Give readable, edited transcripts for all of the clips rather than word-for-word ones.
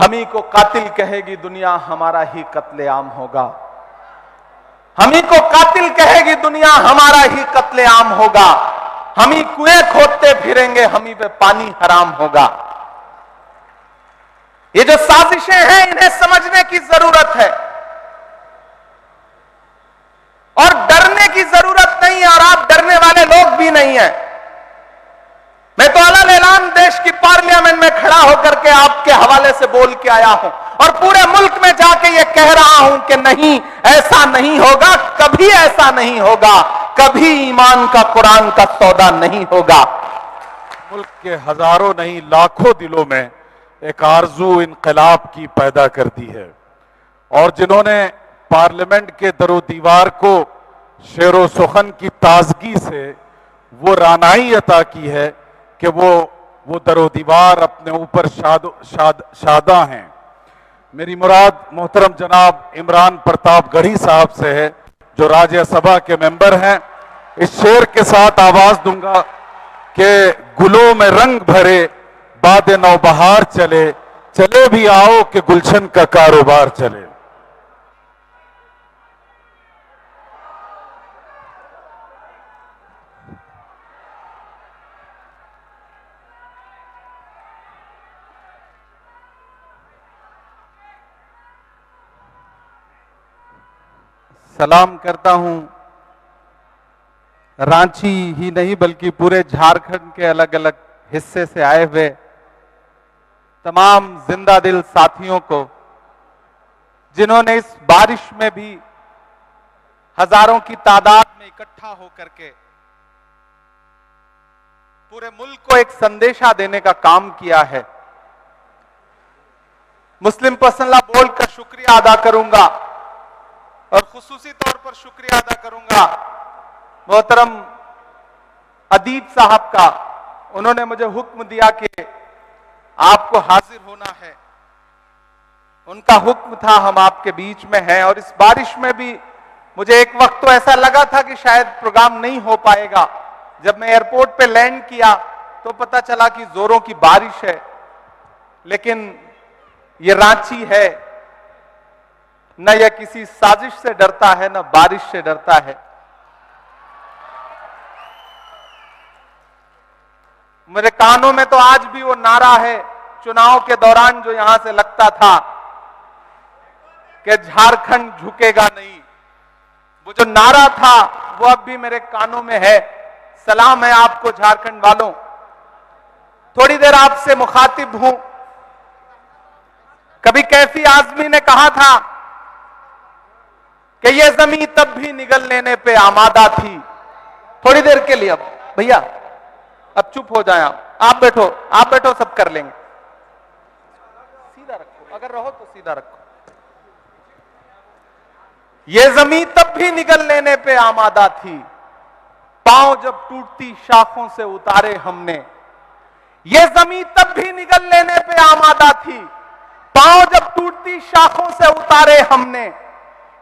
हम ही को कातिल कहेगी दुनिया, हमारा ही कत्लेआम होगा। हम ही को कातिल कहेगी दुनिया, हमारा ही कत्लेआम होगा। हम ही कुएं खोदते फिरेंगे, हम ही पे पानी हराम होगा। ये जो साजिशें हैं, इन्हें समझने की जरूरत है और डरने की जरूरत नहीं है, और आप डरने वाले लोग भी नहीं है। मैं तो अलग ऐलान देश की पार्लियामेंट में खड़ा होकर के आपके हवाले से बोल के आया हूं और पूरे मुल्क में जाके ये कह रहा हूं कि नहीं, ऐसा नहीं होगा, कभी ऐसा नहीं होगा, कभी ईमान का, कुरान का सौदा नहीं होगा। मुल्क के हजारों नहीं लाखों दिलों में एक आरजू इनकलाब की पैदा कर दी है, और जिन्होंने पार्लियामेंट के दरो दीवार को शेरो सुखन की ताजगी से वो रानाई अता की है कि वो दरो दीवार अपने ऊपर शादा हैं। मेरी मुराद मोहतरम जनाब इमरान प्रताप गढ़ी साहब से है, जो राज्यसभा के मेंबर हैं। इस शेर के साथ आवाज दूंगा कि गुलों में रंग भरे बाद नौबहार चले, चले भी आओ कि गुलशन का कारोबार चले। सलाम करता हूं रांची ही नहीं बल्कि पूरे झारखंड के अलग अलग हिस्से से आए हुए तमाम जिंदा दिल साथियों को, जिन्होंने इस बारिश में भी हजारों की तादाद में इकट्ठा होकर के पूरे मुल्क को एक संदेशा देने का काम किया है। मुस्लिम पर्सनल लॉ बोर्ड का शुक्रिया अदा करूंगा और खुसूसी तौर पर शुक्रिया अदा करूंगा मोहतरम अदीब साहब का। उन्होंने मुझे हुक्म दिया कि आपको हाजिर होना है, उनका हुक्म था, हम आपके बीच में हैं। और इस बारिश में भी मुझे एक वक्त तो ऐसा लगा था कि शायद प्रोग्राम नहीं हो पाएगा। जब मैं एयरपोर्ट पे लैंड किया तो पता चला कि जोरों की बारिश है, लेकिन ये रांची है, न यह किसी साजिश से डरता है, न बारिश से डरता है। मेरे कानों में तो आज भी वो नारा है चुनाव के दौरान जो यहां से लगता था कि झारखंड झुकेगा नहीं। वो जो नारा था वो अब भी मेरे कानों में है। सलाम है आपको झारखंड वालों। थोड़ी देर आपसे मुखातिब हूं। कभी कैफी आजमी ने कहा था कि ये जमीन तब भी निगल लेने पे आमादा थी। थोड़ी देर के लिए अब भैया अब चुप हो जाए आप बैठो, सब कर लेंगे। सीधा रखो, अगर रहो तो सीधा रखो। ये जमीन तब भी निगल लेने पे आमादा थी, पांव जब टूटती शाखों से उतारे हमने। ये जमीन तब भी निगल लेने पे आमादा थी, पांव जब टूटती शाखों से उतारे हमने।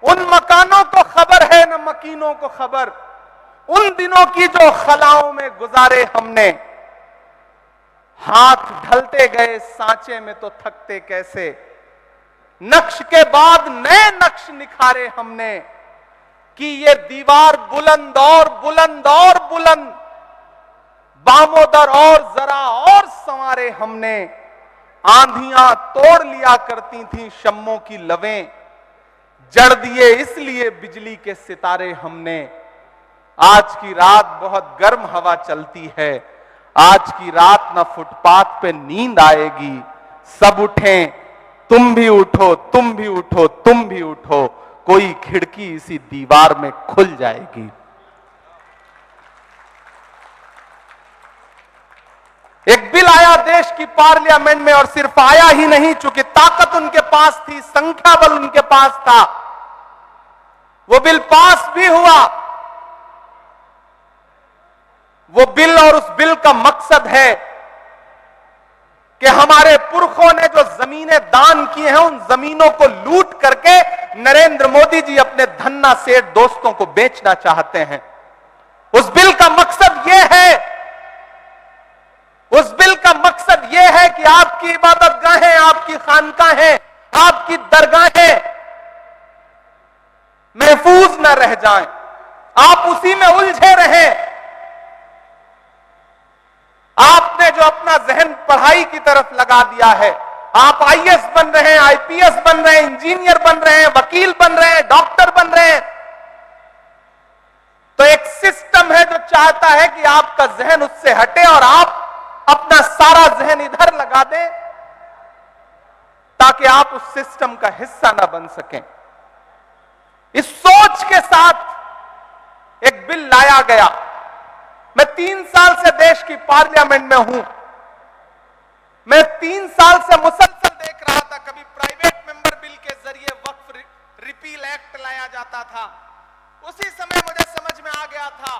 उन मकानों को खबर है न मकीनों को खबर, उन दिनों की जो खलाओं में गुजारे हमने। हाथ ढलते गए सांचे में तो थकते कैसे, नक्श के बाद नए नक्श निखारे हमने। कि ये दीवार बुलंद और बुलंद और बुलंद, बामोदर और जरा और संवारे हमने। आंधियां तोड़ लिया करती थी शम्मों की लवें, जड़ दिए इसलिए बिजली के सितारे हमने। आज की रात बहुत गर्म हवा चलती है, आज की रात ना फुटपाथ पे नींद आएगी। सब उठें, तुम भी उठो, तुम भी उठो, तुम भी उठो, कोई खिड़की इसी दीवार में खुल जाएगी। एक बिल आया देश की पार्लियामेंट में, और सिर्फ आया ही नहीं, चूंकि ताकत उनके पास थी, संख्या बल उनके पास था, वो बिल पास भी हुआ। वो बिल और उस बिल का मकसद है कि हमारे पुरखों ने जो जमीनें दान की हैं, उन जमीनों को लूट करके नरेंद्र मोदी जी अपने धन्ना सेठ दोस्तों को बेचना चाहते हैं। उस बिल का मकसद यह है, उस बिल का मकसद यह है कि आपकी इबादतगाहें, आपकी खानकाहें, आपकी दरगाहें महफूज न रह जाएं, आप उसी में उलझे रहें। आपने जो अपना जहन पढ़ाई की तरफ लगा दिया है, आप आईएएस बन रहे हैं, आईपीएस बन रहे हैं, इंजीनियर बन रहे हैं, वकील बन रहे हैं, डॉक्टर बन रहे हैं, तो एक सिस्टम है जो चाहता है कि आपका जहन उससे हटे और आप अपना सारा जहन इधर लगा दें ताकि आप उस सिस्टम का हिस्सा ना बन सकें। इस सोच के साथ एक बिल लाया गया। मैं 3 साल से देश की पार्लियामेंट में हूं। मैं 3 साल से मुसलसल देख रहा था, कभी प्राइवेट मेंबर बिल के जरिए वक्फ रिपील एक्ट लाया जाता था। उसी समय मुझे समझ में आ गया था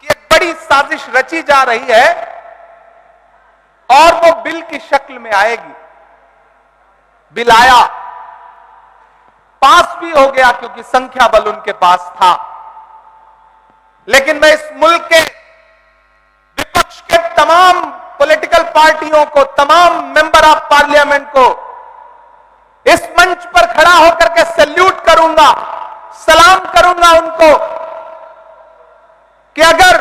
कि एक बड़ी साजिश रची जा रही है और वो बिल की शक्ल में आएगी। बिल आया, पास भी हो गया क्योंकि संख्या बल उनके पास था। लेकिन मैं इस मुल्क के विपक्ष के तमाम पॉलिटिकल पार्टियों को, तमाम मेंबर ऑफ पार्लियामेंट को इस मंच पर खड़ा होकर के सैल्यूट करूंगा, सलाम करूंगा उनको कि अगर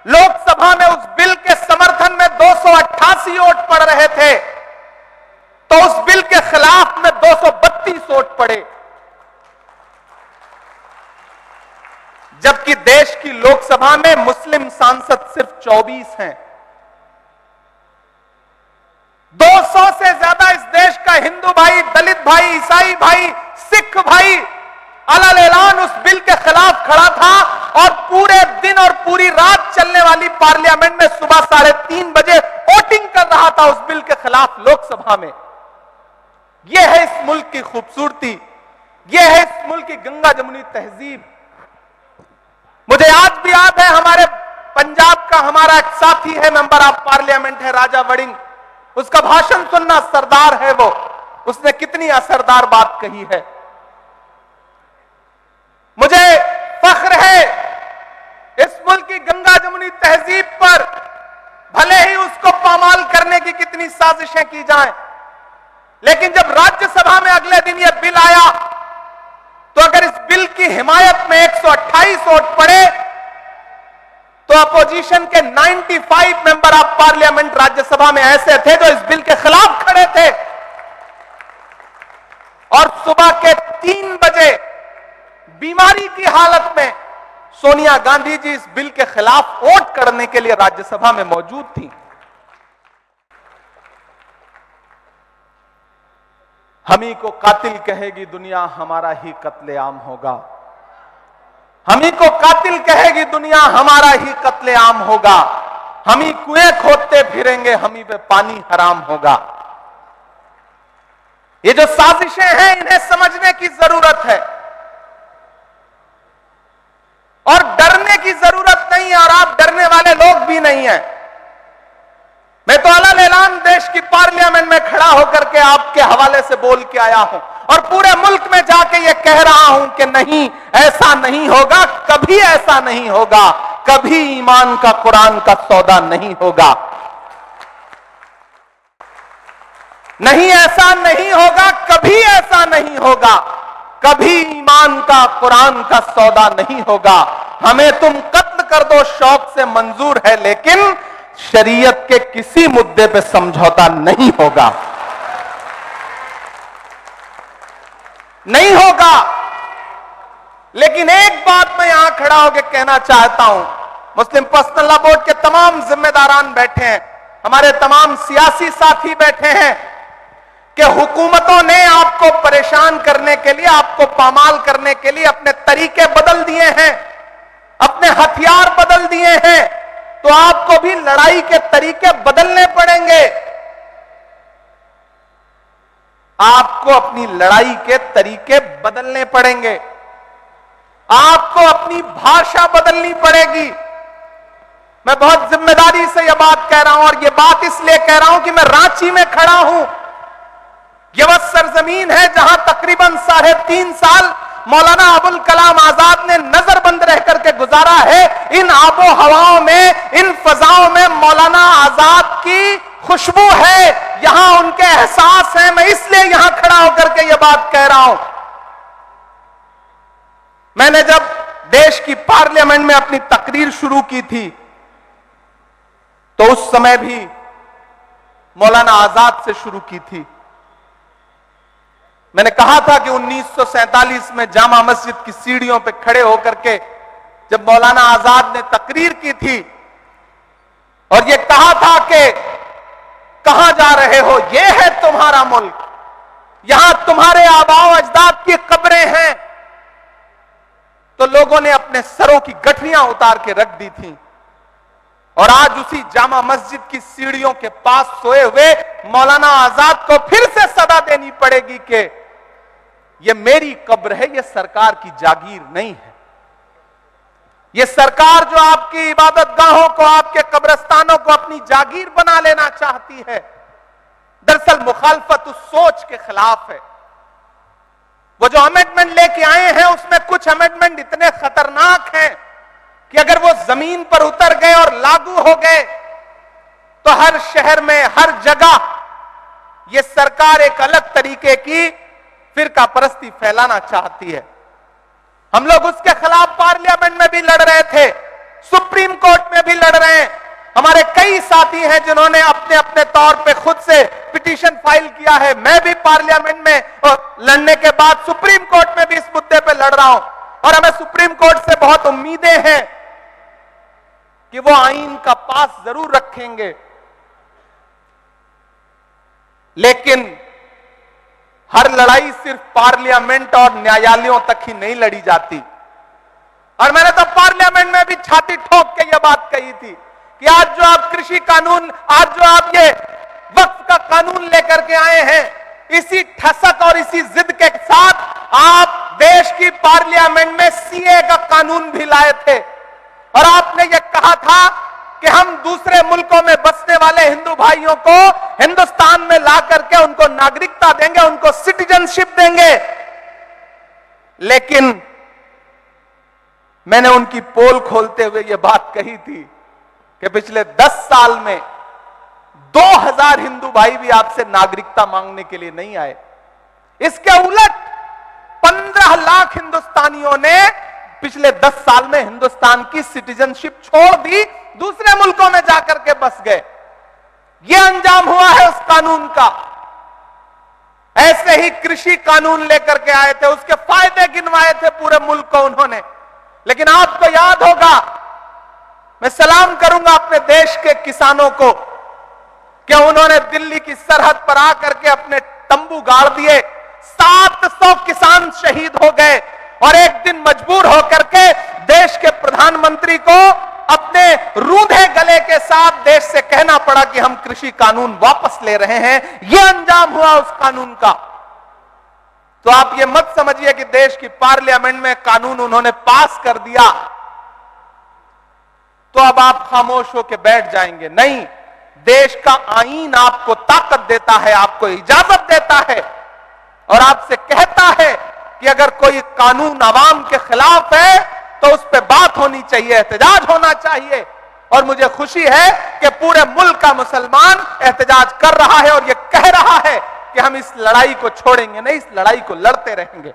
लोकसभा में उस बिल के समर्थन में 288 वोट पड़ रहे थे तो उस बिल के खिलाफ में 232 वोट पड़े, जबकि देश की लोकसभा में मुस्लिम सांसद सिर्फ 24 हैं। 200 से ज्यादा इस देश का हिंदू भाई, दलित भाई, ईसाई भाई, सिख भाई अलग ऐलान उस बिल के खिलाफ खड़ा था और पूरे दिन और पूरी रात चलने वाली पार्लियामेंट में सुबह 3:30 बजे वोटिंग कर रहा था उस बिल के खिलाफ लोकसभा में। यह है इस मुल्क की खूबसूरती, यह है इस मुल्क की गंगा जमुनी तहजीब। मुझे आज भी याद है, हमारे पंजाब का हमारा एक साथी है, मेंबर ऑफ पार्लियामेंट है, राजा वड़िंग। उसका भाषण सुनना, सरदार है वो, उसने कितनी असरदार बात कही है। मुझे फख्र है इस मुल्क की गंगा जमुनी तहजीब पर, भले ही उसको पामाल करने की कितनी साजिशें की जाएं, लेकिन जब राज्यसभा में अगले दिन यह बिल आया तो अगर इस बिल की हिमायत में 128 वोट पड़े तो अपोजिशन के 95 मेंबर ऑफ पार्लियामेंट राज्यसभा में ऐसे थे जो इस बिल के खिलाफ खड़े थे। और सुबह के 3 बजे बीमारी की हालत में सोनिया गांधी जी इस बिल के खिलाफ वोट करने के लिए राज्यसभा में मौजूद थी। हमी को कातिल कहेगी दुनिया, हमारा ही कत्लेआम होगा। हमी को कातिल कहेगी दुनिया, हमारा ही कत्लेआम होगा। हमी कुएं खोदते फिरेंगे, हमी पे पानी हराम होगा। ये जो साजिशें हैं इन्हें समझने की जरूरत है और डरने की जरूरत नहीं है, और आप डरने वाले लोग भी नहीं हैं। मैं तो अलग ऐलान देश की पार्लियामेंट में खड़ा होकर के आपके हवाले से बोल के आया हूं और पूरे मुल्क में जाके ये कह रहा हूं कि नहीं, ऐसा नहीं होगा, कभी ऐसा नहीं होगा, कभी ईमान का, कुरान का सौदा नहीं होगा। नहीं, ऐसा नहीं होगा, कभी ऐसा नहीं होगा, कभी ईमान का, कुरान का सौदा नहीं होगा। हमें तुम कत्ल कर दो शौक से मंजूर है, लेकिन शरीयत के किसी मुद्दे पे समझौता नहीं होगा, नहीं होगा। लेकिन एक बात मैं यहां खड़ा होकर कहना चाहता हूं, मुस्लिम पर्सनल लॉ बोर्ड के तमाम जिम्मेदारान बैठे हैं, हमारे तमाम सियासी साथी बैठे हैं कि हुकूमतों ने आपको परेशान करने के लिए, आपको पामाल करने के लिए अपने तरीके बदल दिए हैं, अपने हथियार बदल दिए हैं, तो आपको भी लड़ाई के तरीके बदलने पड़ेंगे। आपको अपनी लड़ाई के तरीके बदलने पड़ेंगे, आपको अपनी भाषा बदलनी पड़ेगी। मैं बहुत जिम्मेदारी से यह बात कह रहा हूं और यह बात इसलिए कह रहा हूं कि मैं रांची में खड़ा हूं। यह वह सरजमीन है जहां तकरीबन 3.5 साल मौलाना अबुल कलाम आजाद ने नजरबंद रह करके गुजारा है। इन आबो हवाओं में, इन फजाओं में मौलाना आजाद की खुशबू है, यहां उनके एहसास है। मैं इसलिए यहां खड़ा होकर के यह बात कह रहा हूं। मैंने जब देश की पार्लियामेंट में अपनी तकरीर शुरू की थी तो उस समय भी मौलाना आजाद से शुरू की थी। मैंने कहा था कि 1947 में जामा मस्जिद की सीढ़ियों पर खड़े होकर के जब मौलाना आजाद ने तकरीर की थी और यह कहा था कि कहां जा रहे हो, यह है तुम्हारा मुल्क, यहां तुम्हारे आबाओ अजदाद की कब्रें हैं, तो लोगों ने अपने सरों की गठरियां उतार के रख दी थी। और आज उसी जामा मस्जिद की सीढ़ियों के पास सोए हुए मौलाना आजाद को फिर से सदा देनी पड़ेगी कि यह मेरी कब्र है, यह सरकार की जागीर नहीं है। यह सरकार जो आपकी इबादत गाहों को, आपके कब्रस्तानों को अपनी जागीर बना लेना चाहती है, दरअसल मुखालफत उस सोच के खिलाफ है। वो जो अमेंडमेंट लेके आए हैं उसमें कुछ अमेंडमेंट इतने खतरनाक हैं कि अगर वो जमीन पर उतर गए और लागू हो गए तो हर शहर में, हर जगह ये सरकार एक अलग तरीके की फिरका परस्ती फैलाना चाहती है। हम लोग उसके खिलाफ पार्लियामेंट में भी लड़ रहे थे, सुप्रीम कोर्ट में भी लड़ रहे हैं। हमारे कई साथी हैं जिन्होंने अपने अपने तौर पे खुद से पिटीशन फाइल किया है। मैं भी पार्लियामेंट में लड़ने के बाद सुप्रीम कोर्ट में भी इस मुद्दे पे लड़ रहा हूं और हमें सुप्रीम कोर्ट से बहुत उम्मीदें हैं कि वो आईन का पास जरूर रखेंगे, लेकिन हर लड़ाई सिर्फ पार्लियामेंट और न्यायालयों तक ही नहीं लड़ी जाती। और मैंने तो पार्लियामेंट में भी छाती ठोक के यह बात कही थी कि आज जो आप कृषि कानून, आज जो आप ये वक्फ का कानून लेकर के आए हैं, इसी ठसक और इसी जिद के साथ आप देश की पार्लियामेंट में सीए का कानून भी लाए थे और आपने ये कहा था कि हम दूसरे मुल्कों में बसने वाले हिंदू भाइयों को हिंदुस्तान में ला करके उनको नागरिकता देंगे, उनको सिटीजनशिप देंगे। लेकिन मैंने उनकी पोल खोलते हुए यह बात कही थी कि पिछले 10 साल में 2000 हिंदू भाई भी आपसे नागरिकता मांगने के लिए नहीं आए। इसके उलट 15 लाख हिंदुस्तानियों ने पिछले 10 साल में हिंदुस्तान की सिटीजनशिप छोड़ दी, दूसरे मुल्कों में जाकर के बस गए। यह अंजाम हुआ है उस कानून का। ऐसे ही कृषि कानून लेकर के आए थे, उसके फायदे गिनवाए थे पूरे मुल्क को उन्होंने। लेकिन आपको याद होगा, मैं सलाम करूंगा अपने देश के किसानों को कि उन्होंने दिल्ली की सरहद पर आकर के अपने तंबू गाड़ दिए। 700 किसान शहीद हो गए और एक दिन मजबूर होकर के देश के प्रधानमंत्री को अपने रूंधे गले के साथ देश से कहना पड़ा कि हम कृषि कानून वापस ले रहे हैं। यह अंजाम हुआ उस कानून का। तो आप ये मत समझिए कि देश की पार्लियामेंट में कानून उन्होंने पास कर दिया तो अब आप खामोश होकर बैठ जाएंगे। नहीं, देश का आईन आपको ताकत देता है, आपको इजाजत देता है और आपसे कहता है कि अगर कोई कानून आवाम के खिलाफ है तो उस पर बात होनी चाहिए, एहतजाज होना चाहिए। और मुझे खुशी है कि पूरे मुल्क का मुसलमान एहतजाज कर रहा है और यह कह रहा है कि हम इस लड़ाई को छोड़ेंगे नहीं, इस लड़ाई को लड़ते रहेंगे।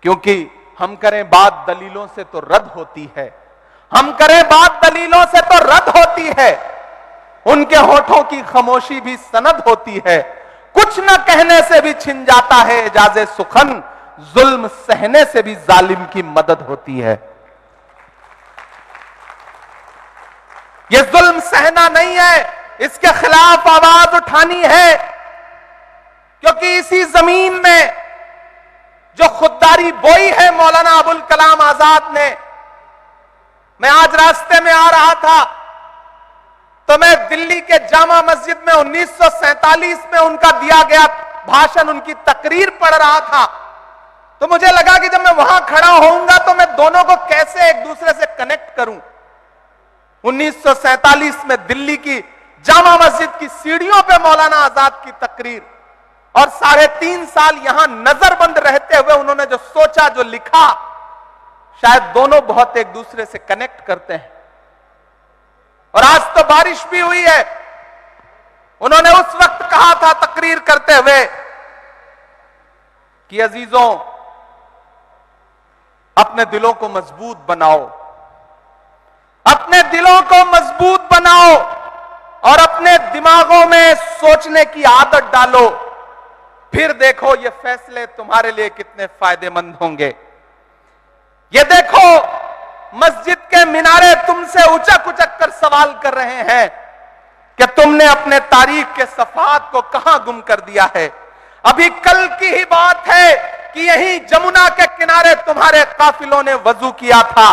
क्योंकि हम करें बात दलीलों से तो रद्द होती है, हम करें बात दलीलों से तो रद्द होती है। उनके होठों की खामोशी भी सनद होती है। कुछ न कहने से भी छिन जाता है एजाज़े सुखन, जुल्म सहने से भी जालिम की मदद होती है। यह जुल्म सहना नहीं है, इसके खिलाफ आवाज उठानी है। क्योंकि इसी जमीन में जो खुददारी बोई है मौलाना अबुल कलाम आजाद ने, मैं आज रास्ते में आ रहा था तो मैं दिल्ली के जामा मस्जिद में 1947 में उनका दिया गया भाषण, उनकी तकरीर पढ़ रहा था। तो मुझे लगा कि जब मैं वहां खड़ा होऊंगा तो मैं दोनों को कैसे एक दूसरे से कनेक्ट करूं। 1947 में दिल्ली की जामा मस्जिद की सीढ़ियों पे मौलाना आजाद की तकरीर और 3.5 साल यहां नजरबंद रहते हुए उन्होंने जो सोचा, जो लिखा, शायद दोनों बहुत एक दूसरे से कनेक्ट करते हैं। और आज तो बारिश भी हुई है। उन्होंने उस वक्त कहा था तकरीर करते हुए कि अजीजों, अपने दिलों को मजबूत बनाओ, अपने दिलों को मजबूत बनाओ और अपने दिमागों में सोचने की आदत डालो, फिर देखो ये फैसले तुम्हारे लिए कितने फायदेमंद होंगे। ये देखो, मस्जिद के मीनारे तुमसे उचक उचक कर सवाल कर रहे हैं कि तुमने अपने तारीख के सफात को कहां गुम कर दिया है। अभी कल की ही बात है कि यही जमुना के किनारे तुम्हारे काफिलों ने वजू किया था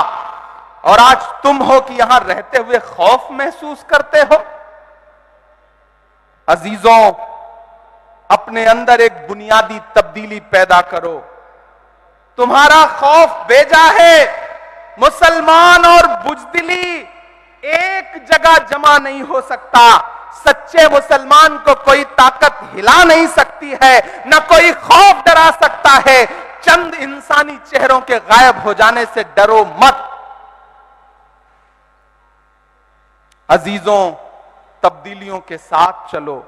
और आज तुम हो कि यहां रहते हुए खौफ महसूस करते हो। अजीजों, अपने अंदर एक बुनियादी तब्दीली पैदा करो। तुम्हारा खौफ बेजा है। मुसलमान और बुजदिली एक जगह जमा नहीं हो सकता। सच्चे मुसलमान को कोई ताकत हिला नहीं सकती है, न कोई खौफ डरा सकता है। चंद इंसानी चेहरों के गायब हो जाने से डरो मत। अजीजों, तब्दीलियों के साथ चलो।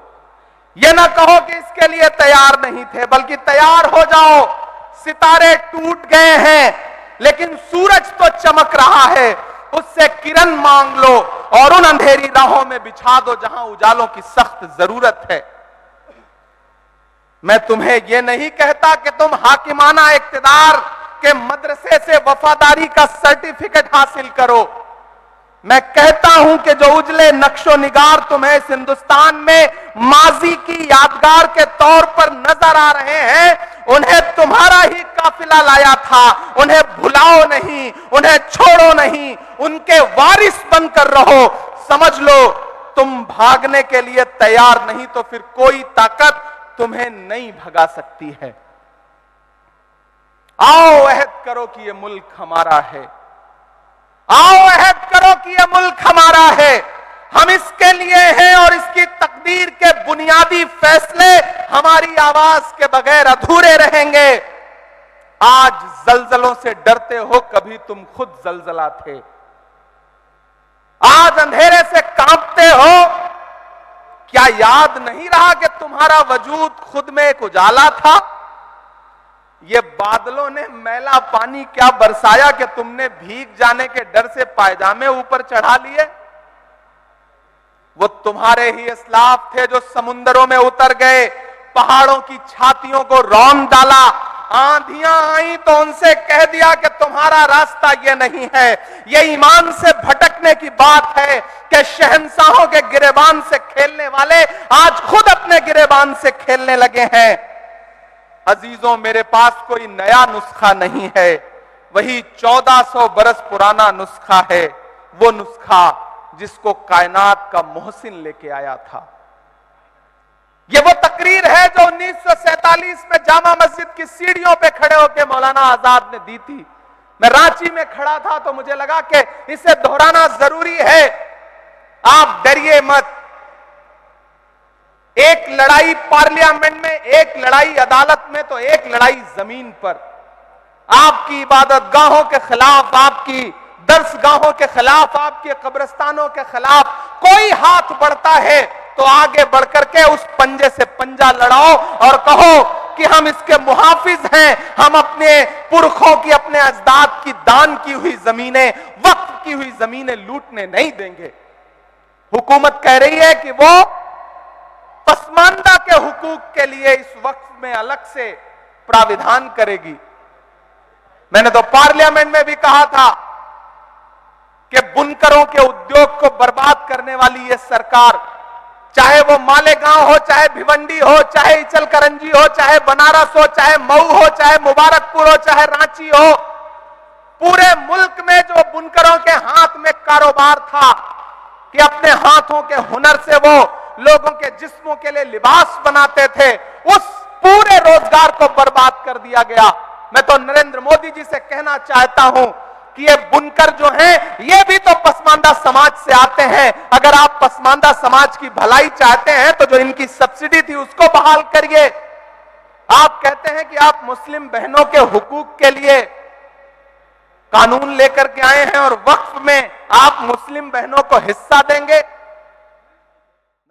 यह ना कहो कि इसके लिए तैयार नहीं थे, बल्कि तैयार हो जाओ। सितारे टूट गए हैं लेकिन सूरज तो चमक रहा है, उससे किरण मांग लो और उन अंधेरी राहों में बिछा दो जहां उजालों की सख्त जरूरत है। मैं तुम्हें यह नहीं कहता कि तुम हाकिमाना इक्तिदार के मदरसे से वफादारी का सर्टिफिकेट हासिल करो। मैं कहता हूं कि जो उजले नक्शो निगार तुम्हें इस हिंदुस्तान में माजी की यादगार के तौर पर नजर आ रहे हैं, उन्हें तुम्हारा ही काफिला लाया था। उन्हें भुलाओ नहीं, उन्हें छोड़ो नहीं, उनके वारिस बनकर रहो। समझ लो, तुम भागने के लिए तैयार नहीं तो फिर कोई ताकत तुम्हें नहीं भगा सकती है। आओ अहद करो कि यह मुल्क हमारा है। आओ अहद करो कि यह मुल्क हमारा है। हम इसके लिए हैं और इसकी तकदीर के बुनियादी फैसले हमारी आवाज के बगैर अधूरे रहेंगे। आज जलजलों से डरते हो, कभी तुम खुद जलजला थे। आज अंधेरे से कांपते हो, क्या याद नहीं रहा कि तुम्हारा वजूद खुद में एक उजाला था। ये बादलों ने मैला पानी क्या बरसाया कि तुमने भीग जाने के डर से पायजामे ऊपर चढ़ा लिए। वो तुम्हारे ही इस्लाफ थे जो समुंदरों में उतर गए, पहाड़ों की छातियों को रौंद डाला। आंधियां आई तो उनसे कह दिया कि तुम्हारा रास्ता ये नहीं है। ये ईमान से भटकने की बात है कि शहंशाहों के गिरेबान से खेलने वाले आज खुद अपने गिरेबान से खेलने लगे हैं। अजीजों, मेरे पास कोई नया नुस्खा नहीं है, वही 1400 बरस पुराना नुस्खा है। वो नुस्खा जिसको कायनात का मोहसिन लेके आया था। ये वो तकरीर है जो 1947 में जामा मस्जिद की सीढ़ियों पे खड़े होकर मौलाना आजाद ने दी थी। मैं रांची में खड़ा था तो मुझे लगा कि इसे दोहराना जरूरी है। आप डरिए मत। एक लड़ाई पार्लियामेंट में, एक लड़ाई अदालत में, तो एक लड़ाई जमीन पर। आपकी इबादत गाहों के खिलाफ, आपकी दर्सगाहों के खिलाफ, आपके कब्रिस्तानों के खिलाफ कोई हाथ बढ़ता है तो आगे बढ़कर के उस पंजे से पंजा लड़ाओ और कहो कि हम इसके मुहाफिज हैं। हम अपने पुरखों की, अपने अजदाद की दान की हुई जमीनें, वक्फ की हुई जमीनें लूटने नहीं देंगे। हुकूमत कह रही है कि वो पसमानदा के हुकूक के लिए इस वक्फ में अलग से प्राविधान करेगी। मैंने तो पार्लियामेंट में भी कहा था कि बुनकरों के उद्योग को बर्बाद करने वाली यह सरकार, चाहे वो मालेगांव हो, चाहे भिवंडी हो, चाहे इचलकरंजी हो, चाहे बनारस हो, चाहे मऊ हो, चाहे मुबारकपुर हो, चाहे रांची हो, पूरे मुल्क में जो बुनकरों के हाथ में कारोबार था कि अपने हाथों के हुनर से वो लोगों के जिस्मों के लिए लिबास बनाते थे, उस पूरे रोजगार को बर्बाद कर दिया गया। मैं तो नरेंद्र मोदी जी से कहना चाहता हूं कि ये बुनकर जो हैं, ये भी तो पसमानदा समाज से आते हैं। अगर आप पसमानदा समाज की भलाई चाहते हैं तो जो इनकी सब्सिडी थी उसको बहाल करिए। आप कहते हैं कि आप मुस्लिम बहनों के हुकूक के लिए कानून लेकर के आए हैं और वक्फ में आप मुस्लिम बहनों को हिस्सा देंगे।